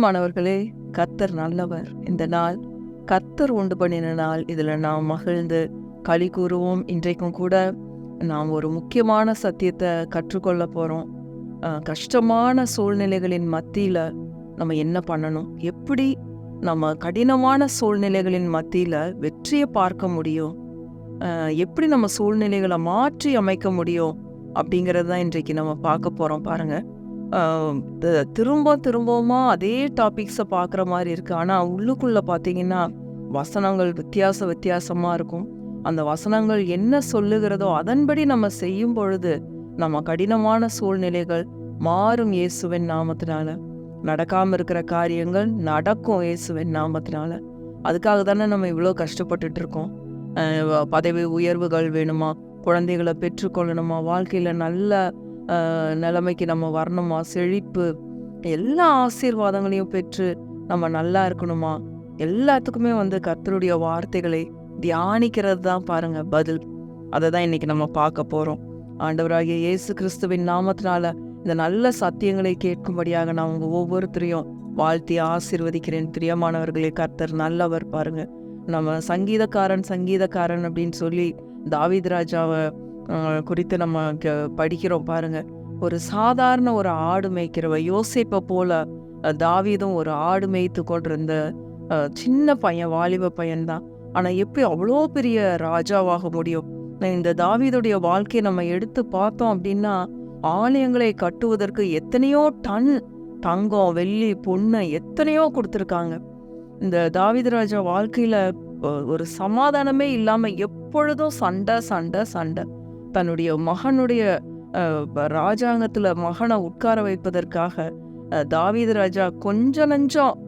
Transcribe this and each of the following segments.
பிரியமானவர்களே, கர்த்தர் நல்லவர். இந்த நாள் கர்த்தர் உண்டு பண்ணின நாள். இதில் நாம் மகிழ்ந்து களி கூறுவோம். இன்றைக்கும் கூட நாம் ஒரு முக்கியமான சத்தியத்தை கற்றுக்கொள்ள போகிறோம். கஷ்டமான சூழ்நிலைகளின் மத்தியில் நம்ம என்ன பண்ணணும், எப்படி நம்ம கடினமான சூழ்நிலைகளின் மத்தியில் வெற்றியை பார்க்க முடியும், எப்படி நம்ம சூழ்நிலைகளை மாற்றி அமைக்க முடியும் அப்படிங்கிறது தான் இன்றைக்கு நம்ம பார்க்க போகிறோம். பாருங்கள், திரும்பவுமா அதே டாபிக்ஸை பார்க்குற மாதிரி இருக்குது. ஆனால் உள்ளுக்குள்ளே பார்த்தீங்கன்னா வசனங்கள் வித்தியாசமாக இருக்கும். அந்த வசனங்கள் என்ன சொல்லுகிறதோ அதன்படி நம்ம செய்யும் பொழுது நம்ம கடினமான சூழ்நிலைகள் மாறும். இயேசுவின் நாமத்தினால நடக்காமல் இருக்கிற காரியங்கள் நடக்கும் இயேசுவின் நாமத்தினால. அதுக்காக தானே நம்ம இவ்வளோ கஷ்டப்பட்டுட்டு இருக்கோம். பதவி உயர்வுகள் வேணுமா, குழந்தைகளை பெற்றுக்கொள்ளணுமா, வாழ்க்கையில் நல்ல நிலைமைக்கு நம்ம வரணுமா, செழிப்பு, எல்லா ஆசீர்வாதங்களையும் பெற்று நம்ம நல்லா இருக்கணுமா, எல்லாத்துக்குமே கர்த்தருடைய வார்த்தைகளை தியானிக்கிறது தான் பாருங்க பதில். அதை தான் இன்னைக்கு நம்ம பார்க்க போகிறோம். ஆண்டவராகிய இயேசு கிறிஸ்துவின் நாமத்தினால இந்த நல்ல சத்தியங்களை கேட்கும்படியாக நான் உங்கள் ஒவ்வொருத்தரையும் வாழ்த்தி ஆசீர்வதிக்கிறேன். பிரியமானவர்களே, கர்த்தர் நல்லவர். பாருங்க, நம்ம சங்கீதக்காரன் அப்படின்னு சொல்லி தாவீது ராஜாவை குறித்து நம்ம படிக்கிறோம். பாருங்க, ஒரு சாதாரண ஒரு ஆடு மேய்க்கிறவ, யோசேப்பை போல தாவீதும் ஒரு ஆடு மேய்த்து கொண்டிருந்த சின்ன பையன், வாலிப பையன்தான். ஆனால் எப்படி அவ்வளோ பெரிய ராஜாவாக முடியும்? இந்த தாவீதுடைய வாழ்க்கையை நம்ம எடுத்து பார்த்தோம் அப்படின்னா, ஆலயங்களை கட்டுவதற்கு எத்தனையோ டன் தங்கம், வெள்ளி, பொண்ணு எத்தனையோ கொடுத்துருக்காங்க. இந்த தாவீது ராஜா வாழ்க்கையில் ஒரு சமாதானமே இல்லாமல் எப்பொழுதும் சண்டை. தன்னுடைய மகனுடைய ராஜாங்கத்தில் மகனை உட்கார வைப்பதற்காக தாவீது ராஜா கொஞ்சம் நஞ்சம்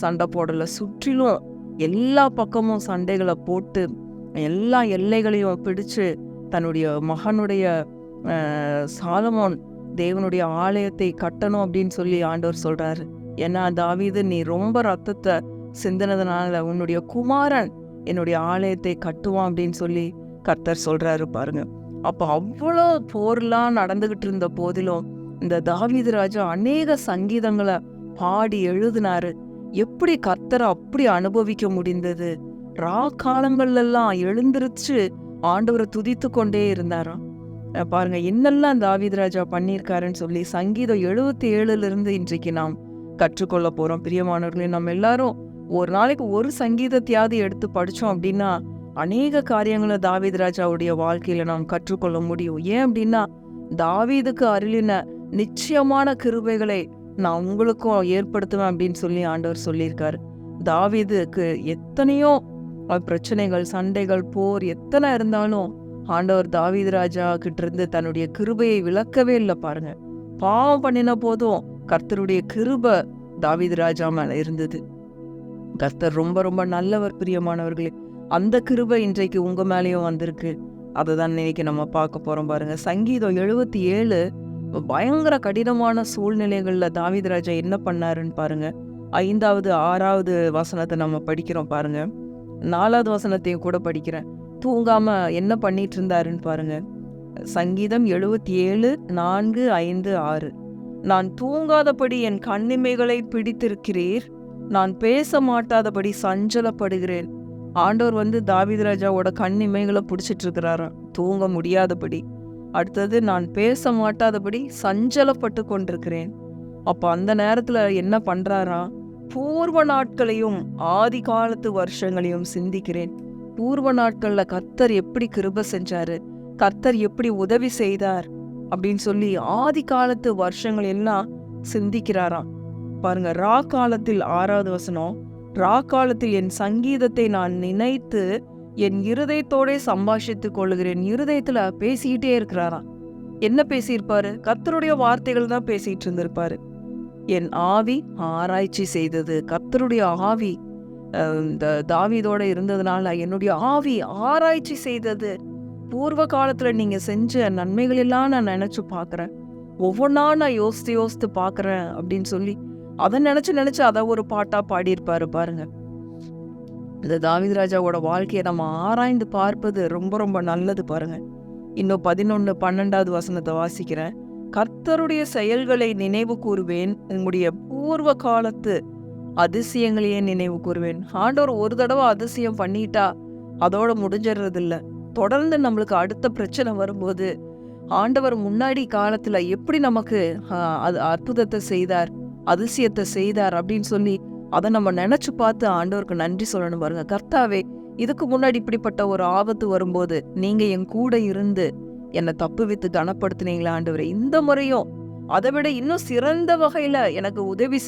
சண்டை போடலை. சுற்றிலும் எல்லா பக்கமும் சண்டைகளை போட்டு எல்லா எல்லைகளையும் பிடிச்சு தன்னுடைய மகனுடைய சாலமோன் தேவனுடைய ஆலயத்தை கட்டணும் அப்படின்னு சொல்லி ஆண்டவர் சொல்றாரு. ஏன்னா, தாவீது, நீ ரொம்ப ரத்தத்தை சிந்தினதுனால உன்னுடைய குமாரன் என்னுடைய ஆலயத்தை கட்டுவான் அப்படின்னு சொல்லி கர்த்தர் சொல்றாரு. பாருங்க, அப்போ அவ்வளோ போர்லாம் நடந்துகிட்டு இருந்த போதிலும் இந்த தாவீது ராஜா அநேக சங்கீதங்களை பாடி எழுதினாரு. எப்படி கர்த்தரை அப்படி அனுபவிக்க முடிந்தது? காலங்கள்லாம் எழுந்திருச்சு ஆண்டவரை துதித்து கொண்டே இருந்தாராம். பாருங்க, என்னெல்லாம் தாவீது ராஜா பண்ணியிருக்காருன்னு சொல்லி சங்கீதம் 77 இன்றைக்கு நாம் கற்றுக்கொள்ள போறோம். பிரியமானவர்களே, நம்ம எல்லாரும் ஒரு நாளைக்கு ஒரு சங்கீதத்தையாவது எடுத்து படித்தோம் அப்படின்னா அநேக காரியங்களை தாவீது ராஜாவுடைய வாழ்க்கையில நாம் கற்றுக்கொள்ள முடியும். ஏன் அப்படின்னா, தாவீதுக்கு அருளின நிச்சயமான கிருபைகளை நான் உங்களுக்கும் ஏற்படுத்துவேன் அப்படின்னு சொல்லி ஆண்டவர் சொல்லியிருக்காரு. தாவீதுக்கு எத்தனையோ பிரச்சனைகள், சண்டைகள், போர் எத்தனை இருந்தாலும் ஆண்டவர் தாவீது ராஜா கிட்ட இருந்து தன்னுடைய கிருபையை விளக்கவே இல்லை. பாருங்க, பாவம் பண்ணின போதும் கர்த்தருடைய கிருபை தாவீது ராஜா மேல இருந்தது. கர்த்தர் ரொம்ப ரொம்ப நல்லவர். பிரியமானவர்களே, அந்த கிருபை இன்றைக்கு உங்க மேலேயும் வந்திருக்கு. அதை தான் இன்னைக்கு நம்ம பார்க்க போறோம். பாருங்க, சங்கீதம் 77 பயங்கர கடினமான சூழ்நிலைகள்ல தாவீது ராஜா என்ன பண்ணாருன்னு பாருங்க. 5வது 6வது வசனத்தை நம்ம படிக்கிறோம். பாருங்க, 4வது வசனத்தையும் கூட படிக்கிறேன். தூங்காம என்ன பண்ணிட்டு இருந்தாருன்னு பாருங்க. சங்கீதம் 77 4, 5, 6. நான் தூங்காதபடி என் கண்ணிமைகளை பிடித்திருக்கிறீர், நான் பேச மாட்டாதபடி சஞ்சலப்படுகிறேன். ஆண்டவர் தாவீது ராஜாவோட கண்ணிமைகளை பிடிச்சிட்டு இருக்கிறாராம், தூங்க முடியாதபடி. அடுத்தது, நான் பேச மாட்டாதபடி சஞ்சலப்பட்டு கொண்டிருக்கிறேன். அப்போ அந்த நேரத்துல என்ன பண்றாரா? பூர்வ நாட்களையும் ஆதி காலத்து வருஷங்களையும் சிந்திக்கிறேன். பூர்வ நாட்கள்ல கர்த்தர் எப்படி கிருபை செஞ்சாரு, கர்த்தர் எப்படி உதவி செய்தார் அப்படின்னு சொல்லி ஆதி காலத்து வருஷங்கள் எல்லாம் சிந்திக்கிறாராம். பாருங்க, காலத்தில் 6வது வசனம், காலத்தில் என் சங்கீதத்தை நான் நினைத்து என் இருதயத்தோட சம்பாஷித்துக் கொள்ளுகிறேன். இருதயத்துல பேசிக்கிட்டே இருக்கிறாராம். என்ன பேசியிருப்பாரு? கர்த்தருடைய வார்த்தைகள் தான் பேசிட்டு இருந்திருப்பாரு. என் ஆவி ஆராய்ச்சி செய்தது. கர்த்தருடைய ஆவி இந்த தாவீதோட இருந்ததுனால என்னுடைய ஆவி ஆராய்ச்சி செய்தது. பூர்வ காலத்துல நீங்க செஞ்ச நன்மைகள் எல்லாம் நான் நினைச்சு பாக்குறேன், ஒவ்வொன்னா நான் யோசித்து பாக்குறேன் அப்படின்னு சொல்லி அதை நினைச்சு அதை ஒரு பாட்டா பாடியிருப்பாரு. பாருங்க, இந்த தாவீது ராஜாவோட வாழ்க்கையை நம்ம ஆராய்ந்து பார்ப்பது ரொம்ப ரொம்ப நல்லது. பாருங்க, இன்னும் 11, 12வது வசனத்தை வாசிக்கிறேன். கர்த்தருடைய செயல்களை நினைவு கூறுவேன், உம்முடைய பூர்வ காலத்து அதிசயங்களையே நினைவு கூறுவேன். ஆண்டவர் ஒரு தடவை அதிசயம் பண்ணிட்டா அதோட முடிஞ்சிடுறது இல்ல. தொடர்ந்து நம்மளுக்கு அடுத்த பிரச்சனை வரும்போது ஆண்டவர் முன்னாடி காலத்துல எப்படி நமக்கு அது அற்புதத்தை செய்தார், அதிசயத்தை செய்தார் அப்படின்னு சொல்லி அதை நம்ம நினைச்சு பார்த்து ஆண்டவருக்கு நன்றி சொல்லணும் பாருங்க. கர்த்தாவே, இதுக்கு முன்னாடி இப்படிப்பட்ட ஒரு ஆபத்து வரும்போது நீங்க என் கூட இருந்து என்னை தப்பு வித்து கனப்படுத்தினீங்களா ஆண்டவரே, இந்த முறையும் அதை விட இன்னும் சிறந்த வகையில எனக்கு உதவி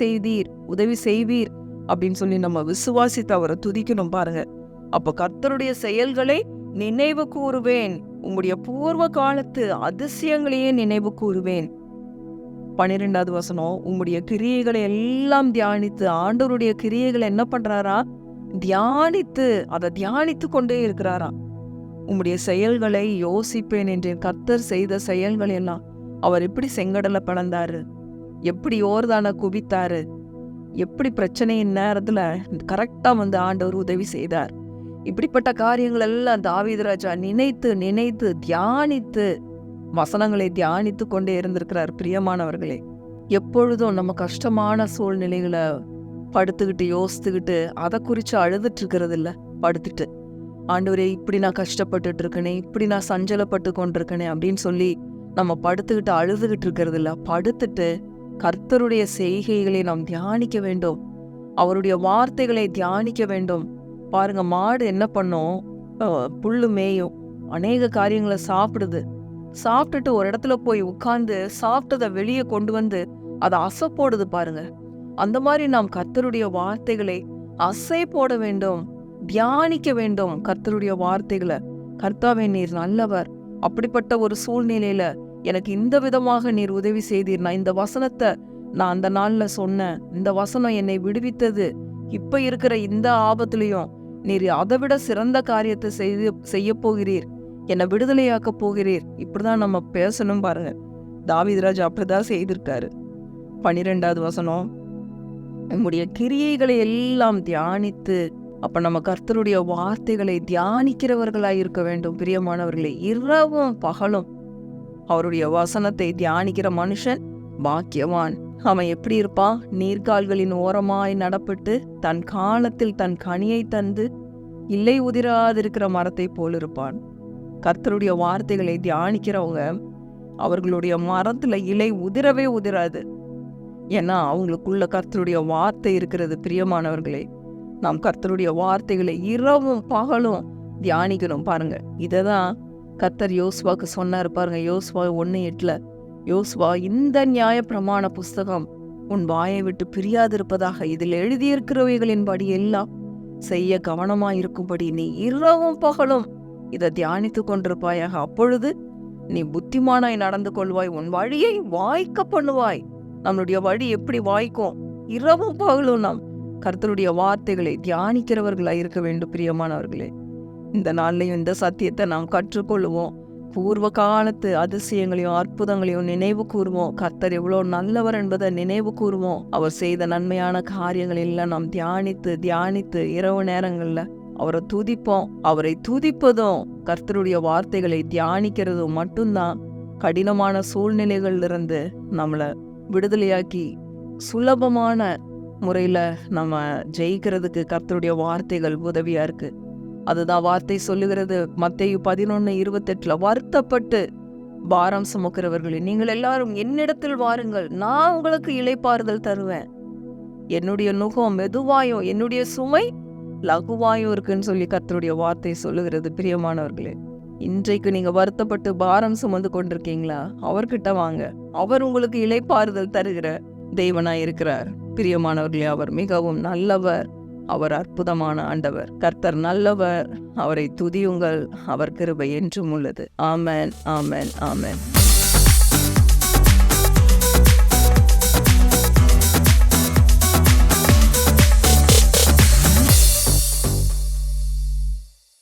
செய்வீர் அப்படின்னு சொல்லி நம்ம விசுவாசித்து அவரை துதிக்கணும் பாருங்க. அப்ப கர்த்தருடைய செயல்களை நினைவு கூறுவேன், உம்முடைய பூர்வ காலத்து அதிசயங்களையே நினைவு கூறுவேன். 12வது வசனம், உம்முடைய கிரியைகளை எல்லாம் தியானித்து. ஆண்டவருடைய கிரியைகளை என்ன பண்றாரா? அதை தியானித்து கொண்டே இருக்கிறாரா. உம்முடைய செயல்களை யோசிப்பேன் என்றேன். கர்த்தர் செய்த செயல்கள் எல்லாம், அவர் எப்படி செங்கடலை பிளந்தாரு, எப்படி யோர்தானை குவித்தாரு, எப்படி பிரச்சனையின் நேரத்துல கரெக்டா ஆண்டவர் உதவி செய்தார். இப்படிப்பட்ட காரியங்கள் எல்லாம் தாவீது ராஜா நினைத்து தியானித்து வசனங்களை தியானித்து கொண்டே இருந்திருக்கிறார். பிரியமானவர்களே, எப்பொழுதும் நம்ம கஷ்டமான சூழ்நிலைகளை படுத்துக்கிட்டு யோசித்துக்கிட்டு அதை குறித்து அழுதுட்டு இருக்கிறது இல்ல. படுத்துட்டு ஆண்டவரே, இப்படி நான் கஷ்டப்பட்டுட்டு இருக்கனே, இப்படி நான் சஞ்சலப்பட்டு கொண்டிருக்கனே அப்படின்னு சொல்லி நம்ம படுத்துக்கிட்டு அழுதுகிட்டு இருக்கிறது இல்ல. படுத்துட்டு கர்த்தருடைய செய்கைகளை நாம் தியானிக்க வேண்டும், அவருடைய வார்த்தைகளை தியானிக்க வேண்டும். பாருங்க, மாடு என்ன பண்ணும்? புல்லு மேயும், அநேக காரியங்களை சாப்பிடுது. சாப்பிட்டுட்டு ஒரு இடத்துல போய் உட்கார்ந்து சாப்பிட்டதை வெளியே கொண்டு வந்து அதை அசை போடுது பாருங்க. அந்த மாதிரி நாம் கர்த்தருடைய வார்த்தைகளை அசை போட வேண்டும், தியானிக்க வேண்டும் கர்த்தருடைய வார்த்தைகளை. கர்த்தாவே, நீர் நல்லவர், அப்படிப்பட்ட ஒரு சூழ்நிலையில எனக்கு இந்த விதமாக நீர் உதவி செய்தீர், நான் இந்த வசனத்தை நான் அந்த நாள்ல சொன்னேன், இந்த வசனம் என்னை விடுவித்தது, இப்ப இருக்கிற இந்த ஆபத்துலயும் நீர் அதை விட சிறந்த காரியத்தை செய்ய போகிறீர், என்னை விடுதலையாக்க போகிறீர். இப்படிதான் நம்ம பேசணும் பாருங்க. தாவீது ராஜா அப்படிதான் செய்திருக்காரு. 12வது வசனம், நம்முடைய கிரியைகளை எல்லாம் தியானித்து. அப்ப நம்ம கர்த்தருடைய வார்த்தைகளை தியானிக்கிறவர்களாய் இருக்க வேண்டும். பிரியமானவர்களே, இரவும் பகலும் அவருடைய வசனத்தை தியானிக்கிற மனுஷன் பாக்கியவான். அவன் எப்படி இருப்பான்? நீர்கால்களின் ஓரமாய் நடப்பட்டு தன் காலத்தில் தன் கனியை தந்து இல்லை உதிராதிருக்கிற மரத்தை போல் இருப்பான். கர்த்தருடைய வார்த்தைகளை தியானிக்கிறவங்க அவர்களுடைய மரத்துல இலை உதிரவே உதிராது. ஏன்னா அவங்களுக்குள்ள கர்த்தருடைய வார்த்தை இருக்கிறது. பிரியமானவர்களே, நாம் கர்த்தருடைய வார்த்தைகளை இரவும் பகலும் தியானிக்கணும் பாருங்க. இததான் கர்த்தர் யோசுவாக்கு சொன்னார் பாருங்க. யோசுவா 1:8, யோசுவா, இந்த நியாய பிரமாண புஸ்தகம் உன் வாயை விட்டு பிரியாதிருப்பதாக, இதில் எழுதியிருக்கிறவைகளின்படி எல்லாம் செய்ய கவனமாயிருக்கும்படி நீ இரவும் பகலும் இதை தியானித்து கொண்டிருப்பாயாக. அப்பொழுது நீ புத்திமானாய் நடந்து கொள்வாய், உன் வழியை வாய்க்க பண்ணுவாய். நம்மளுடைய வழி எப்படி வாய்க்கும்? இரவும் பகலும் நாம் கர்த்தருடைய வார்த்தைகளை தியானிக்கிறவர்களாய் இருக்க வேண்டும். பிரியமானவர்களே, இந்த நாள்லையும் இந்த சத்தியத்தை நாம் கற்றுக்கொள்ளுவோம். பூர்வ காலத்து அதிசயங்களையும் அற்புதங்களையும் நினைவு கூறுவோம். கர்த்தர் எவ்வளவு நல்லவர் என்பதை நினைவு கூறுவோம். அவர் செய்த நன்மையான காரியங்கள் எல்லாம் நாம் தியானித்து இரவு நேரங்கள்ல அவரை துதிப்போம். அவரை துதிப்பதும் கர்த்தருடைய வார்த்தைகளை தியானிக்கிறதும் மட்டும்தான் கடினமான சூழ்நிலைகள்ல இருந்து நம்மளை விடுதலையாக்கி சுலபமான முறையில நம்ம ஜெயிக்கிறதுக்கு கர்த்தருடைய வார்த்தைகள் உதவியா இருக்கு. அதுதான் வார்த்தை சொல்லுகிறது. மத்தேயு 11:28, வருத்தப்பட்டு பாரம் சுமக்கிறவர்களே, நீங்கள் எல்லாரும் என்னிடத்தில் வாருங்கள், நான் உங்களுக்கு இளைப்பாறுதல் தருவேன். என்னுடைய நுகம் மெதுவாயும் என்னுடைய சுமை லகுவாயும் இருக்குன்னு சொல்லி கர்த்தருடைய வார்த்தை சொல்லுகிறது. பிரியமானவர்களே, இன்றைக்கு நீங்க வருத்தப்பட்டு பாரம் சுமந்து கொண்டிருக்கீங்களா? அவர்கிட்ட வாங்க. அவர் உங்களுக்கு இளைப்பாறுதல் தருகிற தேவனாய் இருக்கிறார். பிரியமானவர்களே, அவர் மிகவும் நல்லவர், அவர் அற்புதமான ஆண்டவர். கர்த்தர் நல்லவர், அவரை துதியுங்கள், அவர் கிருபை என்றும் உள்ளது. ஆமென், ஆமென், ஆமென்.